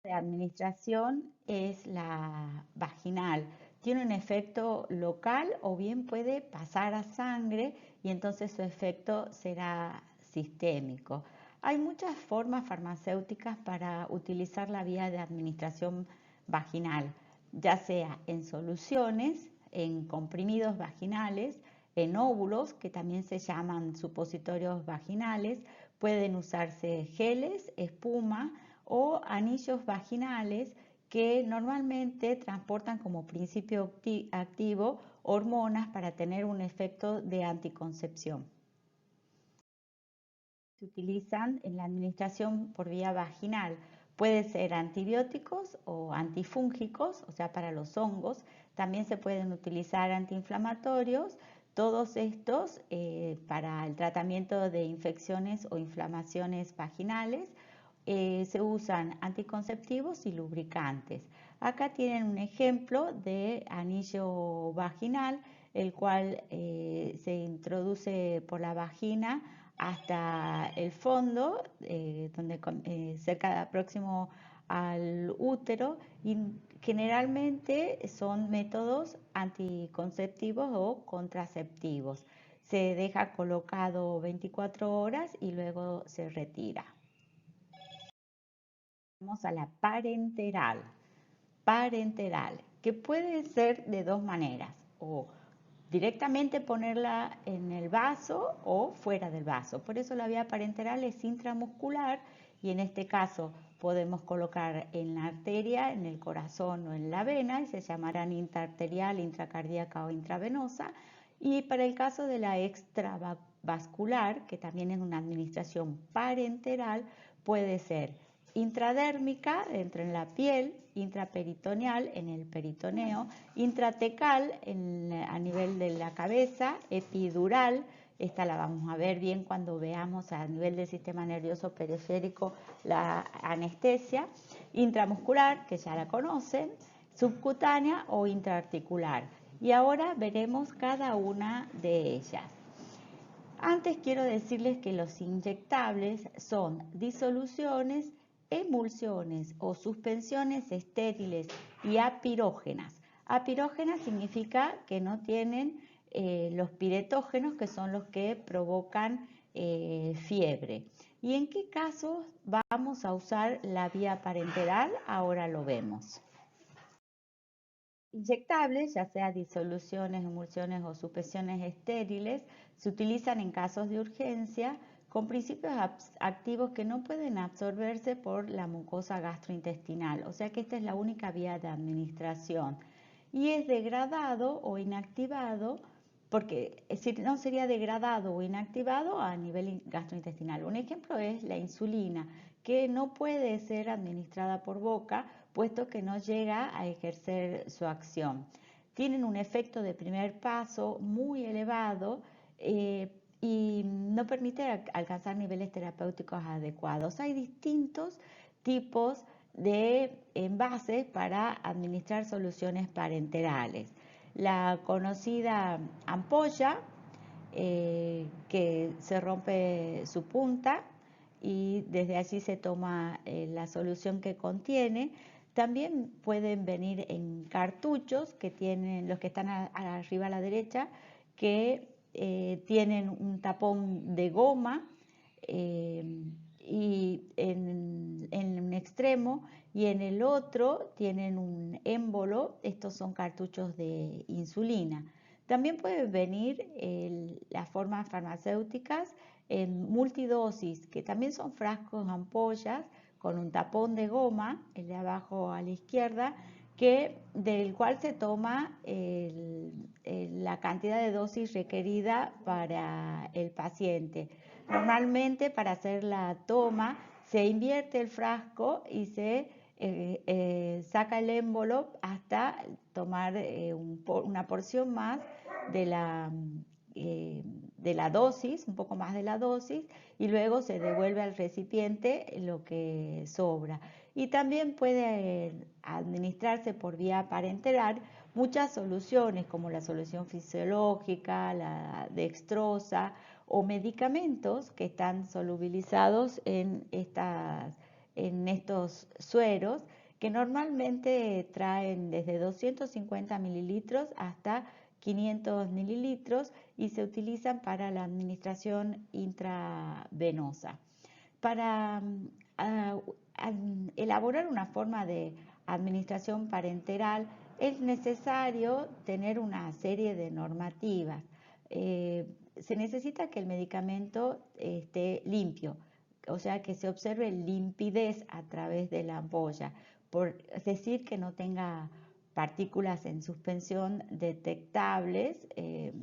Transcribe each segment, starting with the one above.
de administración es la vaginal. Tiene un efecto local o bien puede pasar a sangre y entonces su efecto será sistémico. Hay muchas formas farmacéuticas para utilizar la vía de administración vaginal, ya sea en soluciones, en comprimidos vaginales, en óvulos, que también se llaman supositorios vaginales, pueden usarse geles, espuma o anillos vaginales que normalmente transportan como principio activo hormonas para tener un efecto de anticoncepción. Se utilizan en la administración por vía vaginal. Puede ser antibióticos o antifúngicos, o sea, para los hongos. También se pueden utilizar antiinflamatorios. Todos estos para el tratamiento de infecciones o inflamaciones vaginales. Se usan anticonceptivos y lubricantes. Acá tienen un ejemplo de anillo vaginal, el cual se introduce por la vagina hasta el fondo, cerca próximo al útero, y generalmente son métodos anticonceptivos o contraceptivos. Se deja colocado 24 horas y luego se retira. Vamos a la parenteral. Parenteral, que puede ser de dos maneras, o directamente ponerla en el vaso o fuera del vaso. Por eso la vía parenteral es intramuscular y en este caso podemos colocar en la arteria, en el corazón o en la vena y se llamarán intraarterial, intracardíaca o intravenosa. Y para el caso de la extravascular, que también es una administración parenteral, puede ser intradérmica, dentro en la piel, intraperitoneal, en el peritoneo, intratecal, a nivel de la cabeza, epidural, esta la vamos a ver bien cuando veamos a nivel del sistema nervioso periférico la anestesia, intramuscular, que ya la conocen, subcutánea o intraarticular. Y ahora veremos cada una de ellas. Antes quiero decirles que los inyectables son disoluciones, emulsiones o suspensiones estériles y apirógenas. Apirógenas significa que no tienen los piretógenos, que son los que provocan fiebre. ¿Y en qué casos vamos a usar la vía parenteral? Ahora lo vemos. Inyectables, ya sea disoluciones, emulsiones o suspensiones estériles, se utilizan en casos de urgencia con principios activos que no pueden absorberse por la mucosa gastrointestinal, o sea que esta es la única vía de administración. Y es degradado o inactivado, porque no sería degradado o inactivado a nivel gastrointestinal. Un ejemplo es la insulina, que no puede ser administrada por boca, puesto que no llega a ejercer su acción. Tienen un efecto de primer paso muy elevado y no permite alcanzar niveles terapéuticos adecuados. Hay distintos tipos de envases para administrar soluciones parenterales. La conocida ampolla, que se rompe su punta y desde allí se toma la solución que contiene. También pueden venir en cartuchos que tienen, los que están arriba a la derecha, que tienen un tapón de goma y en un extremo y en el otro tienen un émbolo. Estos son cartuchos de insulina. También pueden venir las formas farmacéuticas en multidosis, que también son frascos, ampollas, con un tapón de goma, el de abajo a la izquierda, del cual se toma la cantidad de dosis requerida para el paciente. Normalmente para hacer la toma se invierte el frasco y se saca el envelope hasta tomar una porción más de la dosis, un poco más de la dosis, y luego se devuelve al recipiente lo que sobra. Y también puede administrarse por vía parenteral muchas soluciones, como la solución fisiológica, la dextrosa, o medicamentos que están solubilizados en en estos sueros que normalmente traen desde 250 mililitros hasta 500 mililitros y se utilizan para la administración intravenosa. Para elaborar una forma de administración parenteral es necesario tener una serie de normativas. Se necesita que el medicamento esté limpio, o sea que se observe limpidez a través de la ampolla, es decir, que no tenga partículas en suspensión detectables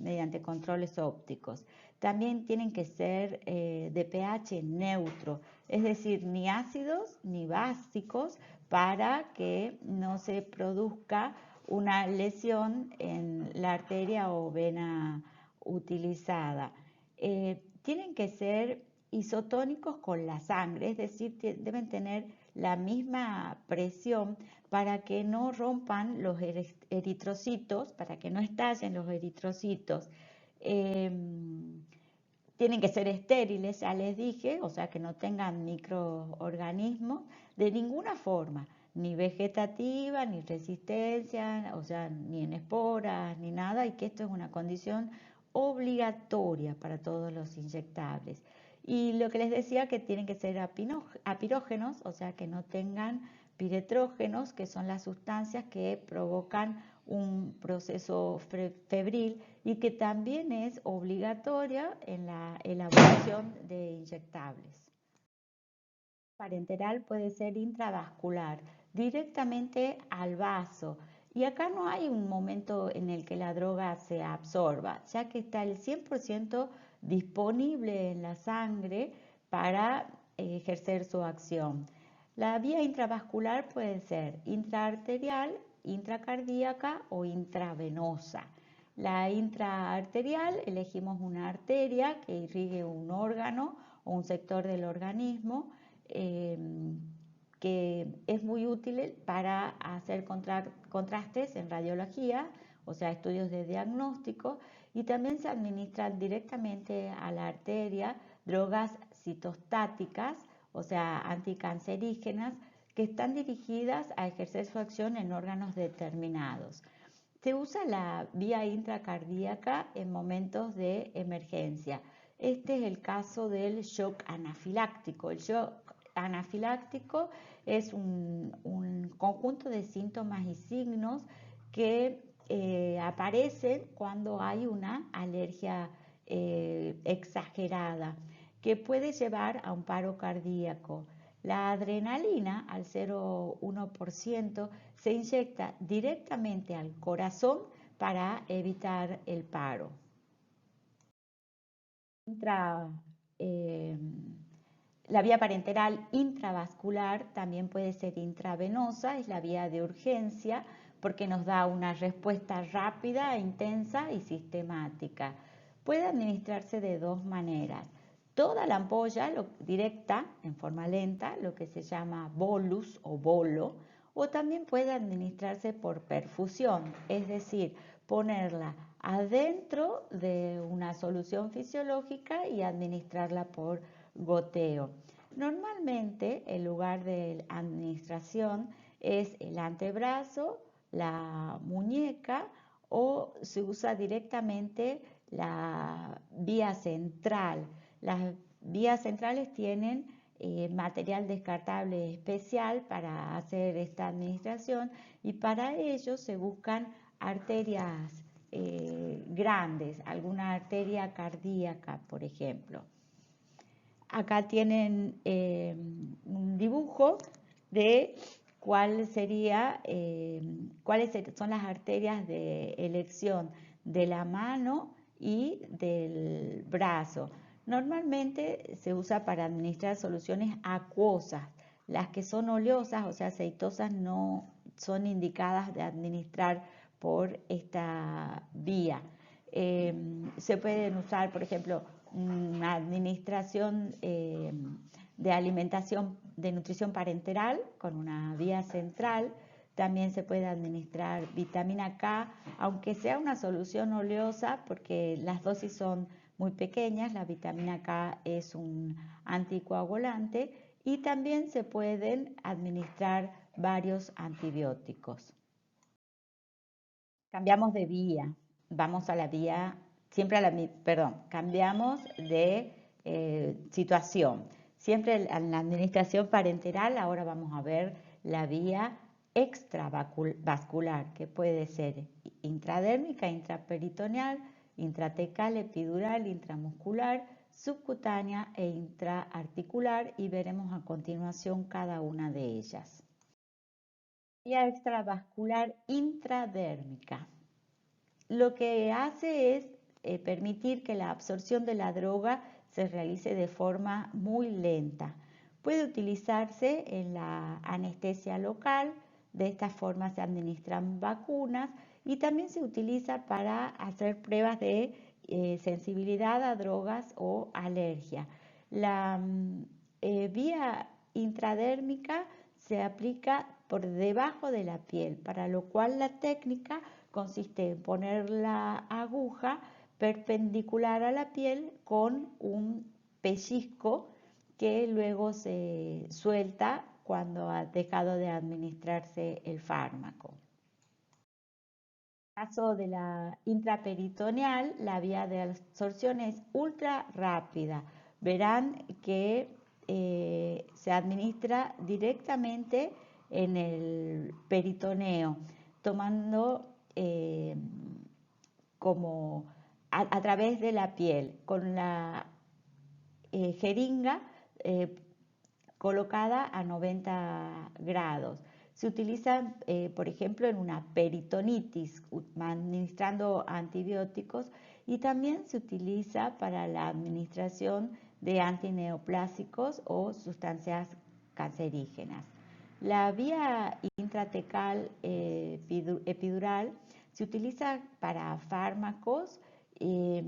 mediante controles ópticos. También tienen que ser de pH neutro, es decir, ni ácidos ni básicos, para que no se produzca una lesión en la arteria o vena utilizada. Tienen que ser isotónicos con la sangre, es decir, deben tener la misma presión para que no rompan los eritrocitos, para que no estallen los eritrocitos. Tienen que ser estériles, ya les dije, o sea que no tengan microorganismos de ninguna forma, ni vegetativa, ni resistencia, o sea, ni en esporas, ni nada, y que esto es una condición obligatoria para todos los inyectables. Y lo que les decía, que tienen que ser apirógenos, o sea que no tengan piretrógenos, que son las sustancias que provocan un proceso febril y que también es obligatoria en la elaboración de inyectables. Parenteral puede ser intravascular, directamente al vaso. Y acá no hay un momento en el que la droga se absorba, ya que está el 100% disponible en la sangre para ejercer su acción. La vía intravascular puede ser intraarterial, intracardíaca o intravenosa. La intraarterial, elegimos una arteria que irrigue un órgano o un sector del organismo, que es muy útil para hacer contrastes en radiología, o sea, estudios de diagnóstico, y también se administran directamente a la arteria drogas citostáticas, o sea, anticancerígenas, que están dirigidas a ejercer su acción en órganos determinados. Se usa la vía intracardíaca en momentos de emergencia. Este es el caso del shock anafiláctico. El shock anafiláctico es un conjunto de síntomas y signos que aparecen cuando hay una alergia exagerada, que puede llevar a un paro cardíaco. La adrenalina, al 0,1%, se inyecta directamente al corazón para evitar el paro. La vía parenteral intravascular también puede ser intravenosa, es la vía de urgencia porque nos da una respuesta rápida, intensa y sistemática. Puede administrarse de dos maneras. Toda la ampolla directa, en forma lenta, lo que se llama bolus o bolo, o también puede administrarse por perfusión, es decir, ponerla adentro de una solución fisiológica y administrarla por goteo. Normalmente el lugar de administración es el antebrazo, la muñeca, o se usa directamente la vía central. Las vías centrales tienen material descartable especial para hacer esta administración, y para ello se buscan arterias grandes, alguna arteria cardíaca, por ejemplo. Acá tienen un dibujo de cuáles son las arterias de elección de la mano y del brazo. Normalmente se usa para administrar soluciones acuosas. Las que son oleosas, o sea, aceitosas, no son indicadas de administrar por esta vía. Se pueden usar, por ejemplo, una administración de alimentación, de nutrición parenteral con una vía central. También se puede administrar vitamina K, aunque sea una solución oleosa, porque las dosis son muy pequeñas. La vitamina K es un anticoagulante y también se pueden administrar varios antibióticos. Cambiamos de vía, vamos a la vía, siempre a la, perdón, cambiamos de situación. Siempre en la administración parenteral, ahora vamos a ver la vía extravascular, que puede ser intradérmica, intraperitoneal, intratecal, epidural, intramuscular, subcutánea e intraarticular, y veremos a continuación cada una de ellas. Vía extravascular intradérmica. Lo que hace es permitir que la absorción de la droga se realice de forma muy lenta. Puede utilizarse en la anestesia local, de esta forma se administran vacunas y también se utiliza para hacer pruebas de sensibilidad a drogas o alergia. La vía intradérmica se aplica por debajo de la piel, para lo cual la técnica consiste en poner la aguja perpendicular a la piel con un pellizco que luego se suelta cuando ha dejado de administrarse el fármaco. En el caso de la intraperitoneal, la vía de absorción es ultra rápida. Verán que se administra directamente en el peritoneo, tomando como a través de la piel, con la jeringa colocada a 90 grados. Se utiliza, por ejemplo, en una peritonitis, administrando antibióticos, y también se utiliza para la administración de antineoplásicos o sustancias cancerígenas. La vía intratecal epidural se utiliza para fármacos y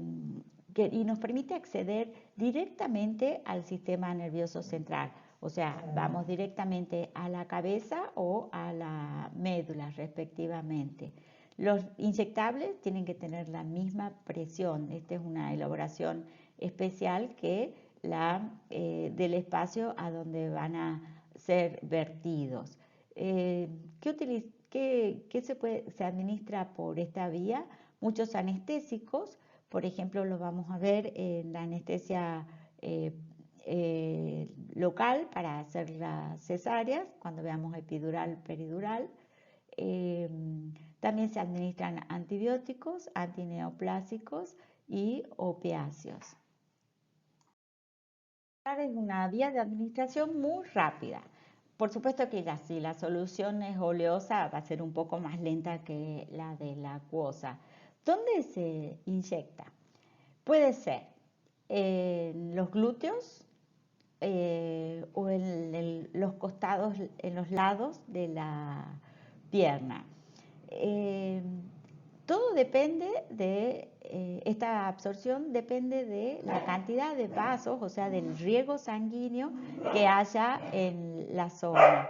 nos permite acceder directamente al sistema nervioso central. O sea, vamos directamente a la cabeza o a la médula respectivamente. Los inyectables tienen que tener la misma presión. Esta es una elaboración especial que la del espacio a donde van a ser vertidos. ¿Qué se administra por esta vía? Muchos anestésicos, por ejemplo, lo vamos a ver en la anestesia local para hacer las cesáreas, cuando veamos epidural, peridural. También se administran antibióticos, antineoplásicos y opiáceos. Es una vía de administración muy rápida. Por supuesto que si la solución es oleosa, va a ser un poco más lenta que la de la acuosa. ¿Dónde se inyecta? Puede ser en los glúteos o en los costados, en los lados de la pierna. Todo depende de, esta absorción depende de la cantidad de vasos, o sea, del riego sanguíneo que haya en la zona.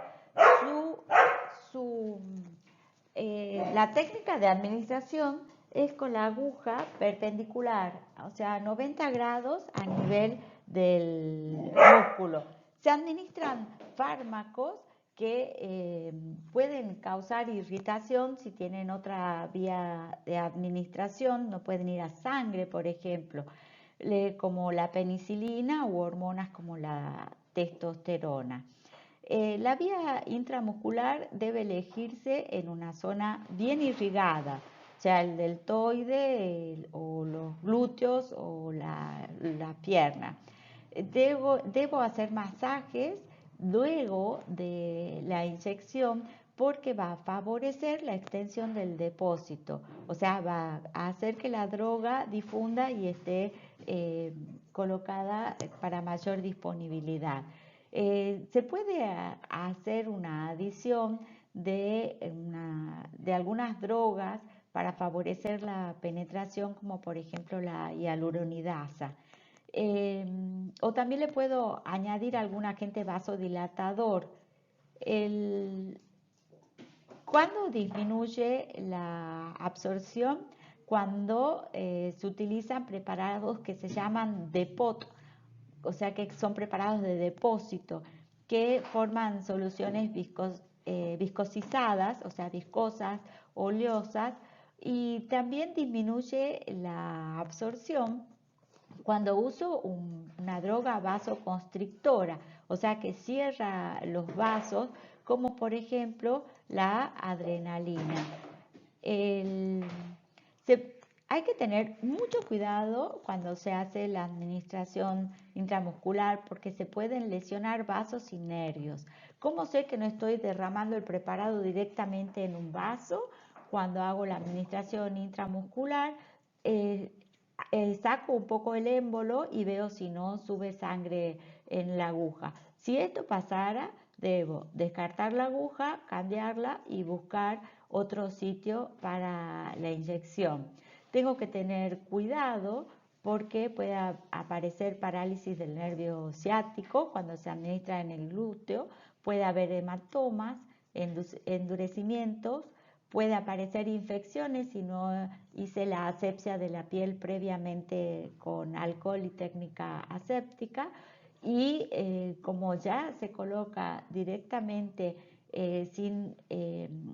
La técnica de administración es con la aguja perpendicular, o sea, 90 grados a nivel del músculo. Se administran fármacos que pueden causar irritación si tienen otra vía de administración, no pueden ir a sangre, por ejemplo, como la penicilina u hormonas como la testosterona. La vía intramuscular debe elegirse en una zona bien irrigada, o sea, el deltoide o los glúteos o la pierna. Debo hacer masajes luego de la inyección porque va a favorecer la extensión del depósito, o sea, va a hacer que la droga difunda y esté colocada para mayor disponibilidad. Se puede hacer una adición de algunas drogas para favorecer la penetración, como por ejemplo la hialuronidasa. O también le puedo añadir algún agente vasodilatador. ¿Cuándo disminuye la absorción? Cuando se utilizan preparados que se llaman depot, o sea que son preparados de depósito. que forman soluciones viscosizadas, o sea, viscosas, oleosas, y también disminuye la absorción cuando uso una droga vasoconstrictora, o sea que cierra los vasos, como por ejemplo la adrenalina. El- Hay que tener mucho cuidado cuando se hace la administración intramuscular porque se pueden lesionar vasos y nervios. ¿Cómo sé que no estoy derramando el preparado directamente en un vaso? Cuando hago la administración intramuscular, eh, saco un poco el émbolo y veo si no sube sangre en la aguja. Si esto pasara, debo descartar la aguja, cambiarla y buscar otro sitio para la inyección. Tengo que tener cuidado porque puede aparecer parálisis del nervio ciático cuando se administra en el glúteo, puede haber hematomas, endurecimientos, puede aparecer infecciones si no hice la asepsia de la piel previamente con alcohol y técnica aséptica. Y como ya se coloca directamente sin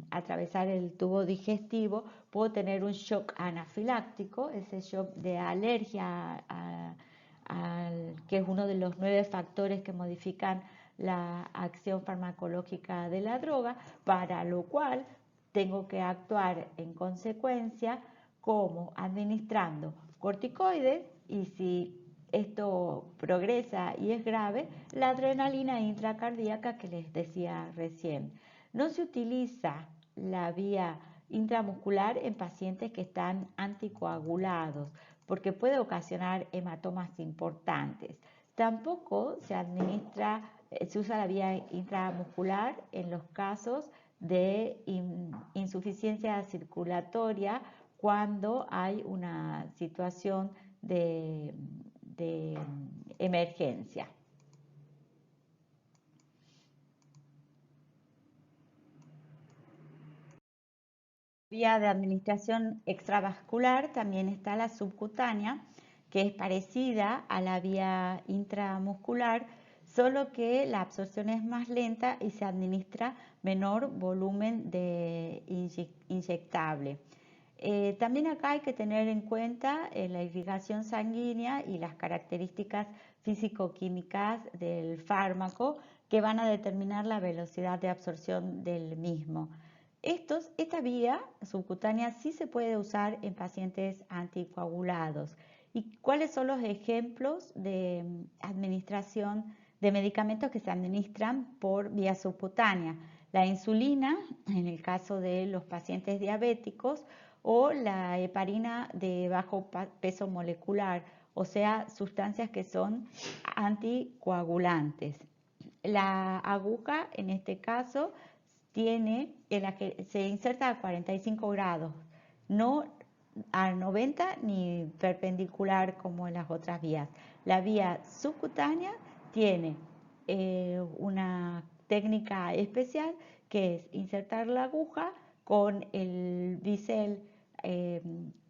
atravesar el tubo digestivo, puedo tener un shock anafiláctico, ese shock de alergia que es uno de los 9 factores que modifican la acción farmacológica de la droga, para lo cual tengo que actuar en consecuencia como administrando corticoides y si esto progresa y es grave, la adrenalina intracardíaca que les decía recién. No se utiliza la vía intramuscular en pacientes que están anticoagulados porque puede ocasionar hematomas importantes. Tampoco se usa la vía intramuscular en los casos de insuficiencia circulatoria cuando hay una situación de emergencia. Vía de administración extravascular también está la subcutánea, que es parecida a la vía intramuscular, solo que la absorción es más lenta y se administra menor volumen de inyectable. También acá hay que tener en cuenta la irrigación sanguínea y las características físico-químicas del fármaco que van a determinar la velocidad de absorción del mismo. Esta vía subcutánea sí se puede usar en pacientes anticoagulados. ¿Y cuáles son los ejemplos de administración de medicamentos que se administran por vía subcutánea? La insulina, en el caso de los pacientes diabéticos, o la heparina de bajo peso molecular, o sea, sustancias que son anticoagulantes. La aguja, en este caso, se inserta a 45 grados, no a 90 ni perpendicular como en las otras vías. La vía subcutánea tiene una técnica especial que es insertar la aguja con el bisel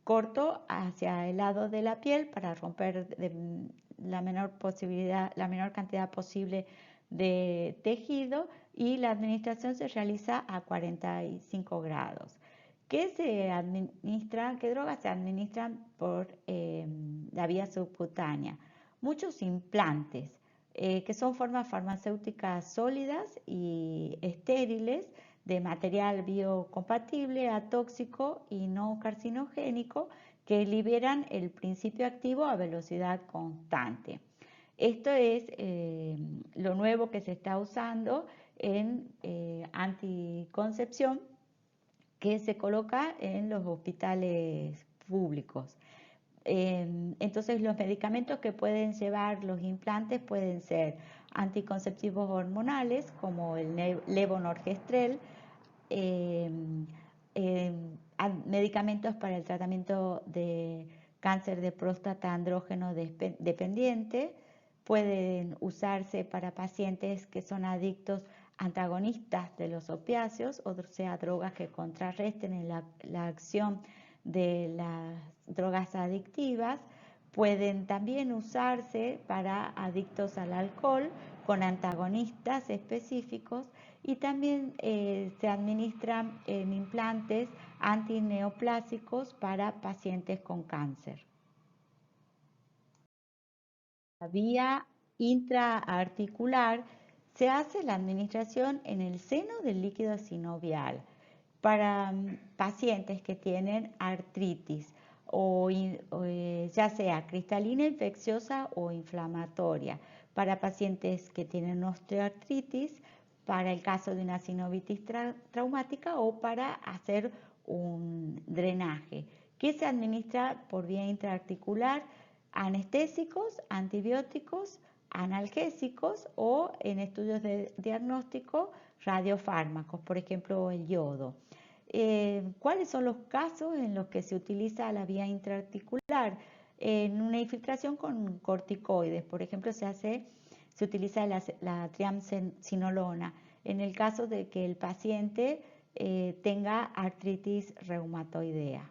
corto hacia el lado de la piel para romper la menor cantidad posible de tejido, y la administración se realiza a 45 grados. ¿Qué drogas se administran por la vía subcutánea? Muchos implantes, que son formas farmacéuticas sólidas y estériles de material biocompatible, atóxico y no carcinogénico, que liberan el principio activo a velocidad constante. Esto es lo nuevo que se está usando en anticoncepción, que se coloca en los hospitales públicos. Entonces los medicamentos que pueden llevar los implantes pueden ser anticonceptivos hormonales como el levonorgestrel, eh, eh, medicamentos para el tratamiento de cáncer de próstata andrógeno dependiente, pueden usarse para pacientes que son adictos antagonistas de los opiáceos, o sea, drogas que contrarresten la acción de las drogas adictivas. Pueden también usarse para adictos al alcohol con antagonistas específicos y también se administran en implantes antineoplásicos para pacientes con cáncer. La vía intraarticular se hace la administración en el seno del líquido sinovial para pacientes que tienen artritis ya sea cristalina, infecciosa o inflamatoria, para pacientes que tienen osteoartritis, para el caso de una sinovitis traumática o para hacer un drenaje, que se administra por vía intraarticular anestésicos, antibióticos, analgésicos o en estudios de diagnóstico radiofármacos, por ejemplo el yodo. ¿Cuáles son los casos en los que se utiliza la vía intraarticular? En una infiltración con corticoides, por ejemplo, se utiliza la triamcinolona en el caso de que el paciente tenga artritis reumatoidea.